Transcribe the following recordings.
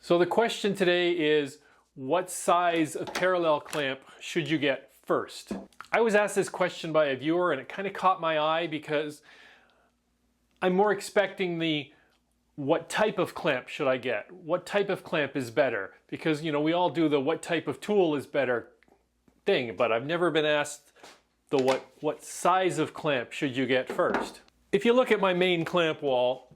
So the question today is, what size of parallel clamp should you get first? I was asked this question by a viewer and it kind of caught my eye because I'm more expecting the what type of clamp should I get? What type of clamp is better? Because, you know, we all do the what type of tool is better thing, but I've never been asked the what size of clamp should you get first. If you look at my main clamp wall,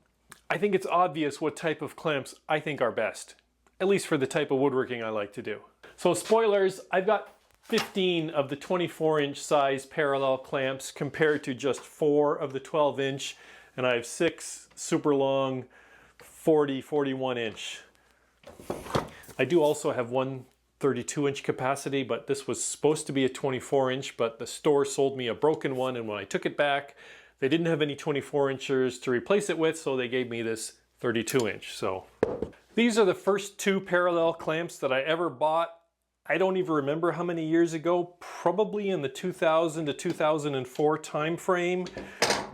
I think it's obvious what type of clamps I think are best, at least for the type of woodworking I like to do. So spoilers, I've got 15 of the 24-inch size parallel clamps compared to just 4 of the 12-inch, and I have 6 super long 41-inch. I do also have one 32-inch capacity, but this was supposed to be a 24-inch, but the store sold me a broken one, and when I took it back, they didn't have any 24-inchers to replace it with, so they gave me this 32-inch. So these are the first 2 parallel clamps that I ever bought. I don't even remember how many years ago, probably in the 2000 to 2004 time frame.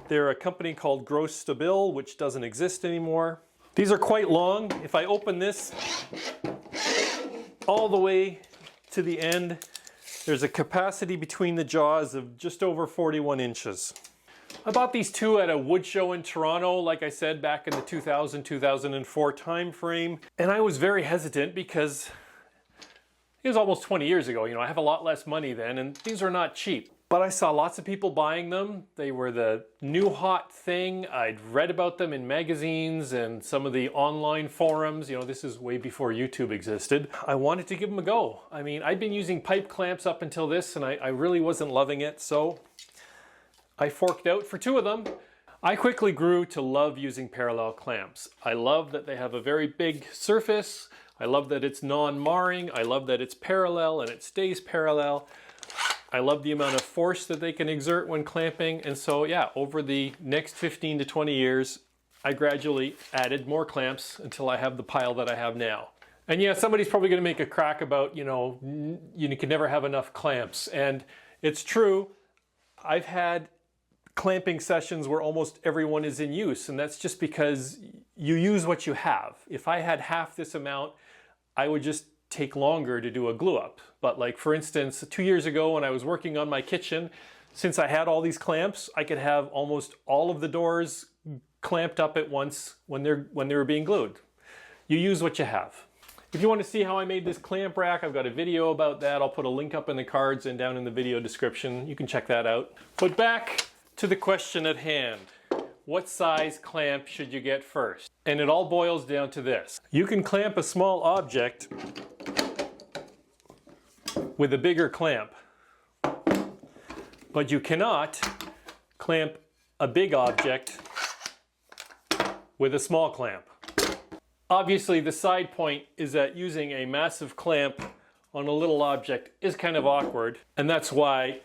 They're a company called Gross Stabil, which doesn't exist anymore. These are quite long. If I open this all the way to the end, there's a capacity between the jaws of just over 41 inches. I bought these 2 at a wood show in Toronto, like I said, back in the 2000-2004 time frame. And I was very hesitant because it was almost 20 years ago. You know, I have a lot less money then, and these are not cheap. But I saw lots of people buying them. They were the new hot thing. I'd read about them in magazines and some of the online forums. You know, this is way before YouTube existed. I wanted to give them a go. I mean, I'd been using pipe clamps up until this, and I really wasn't loving it, so I forked out for 2 of them. I quickly grew to love using parallel clamps. I love that they have a very big surface. I love that it's non-marring. I love that it's parallel and it stays parallel. I love the amount of force that they can exert when clamping. And so yeah, over the next 15 to 20 years, I gradually added more clamps until I have the pile that I have now. And yeah, somebody's probably gonna make a crack about, you know, you can never have enough clamps. And it's true. I've had clamping sessions where almost everyone is in use, and that's just because you use what you have. If I had half this amount, I would just take longer to do a glue up. But like for instance, 2 years ago when I was working on my kitchen, since I had all these clamps, I could have almost all of the doors clamped up at once when they were being glued. You use what you have. If you want to see how I made this clamp rack, I've got a video about that. I'll put a link up in the cards and down in the video description. You can check that out. But back to the question at hand. What size clamp should you get first? And it all boils down to this. You can clamp a small object with a bigger clamp, but you cannot clamp a big object with a small clamp. Obviously, the side point is that using a massive clamp on a little object is kind of awkward, and that's why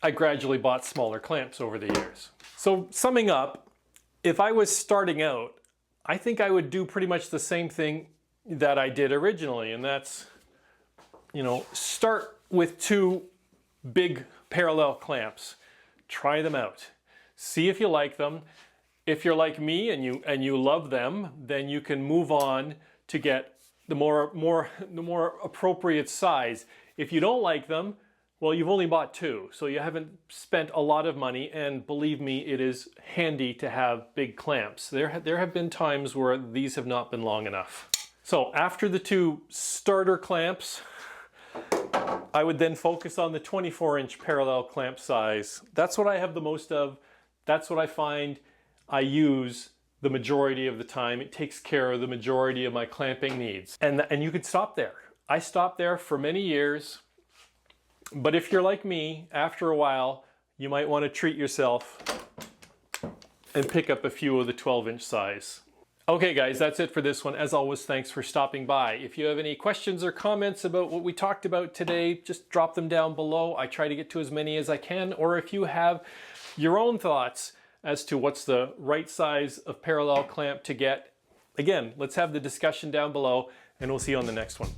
I gradually bought smaller clamps over the years. So summing up, if I was starting out, I think I would do pretty much the same thing that I did originally, and that's, you know, start with 2 big parallel clamps. Try them out. See if you like them. If you're like me and you love them, then you can move on to get the more appropriate size. If you don't like them, well, you've only bought 2, so you haven't spent a lot of money, and believe me, it is handy to have big clamps. There have been times where these have not been long enough. So after the 2 starter clamps, I would then focus on the 24-inch parallel clamp size. That's what I have the most of. That's what I find I use the majority of the time. It takes care of the majority of my clamping needs. And you could stop there. I stopped there for many years. But if you're like me, after a while, you might want to treat yourself and pick up a few of the 12-inch size. Okay guys, that's it for this one. As always, thanks for stopping by. If you have any questions or comments about what we talked about today, just drop them down below. I try to get to as many as I can. Or if you have your own thoughts as to what's the right size of parallel clamp to get, again, let's have the discussion down below, and we'll see you on the next one.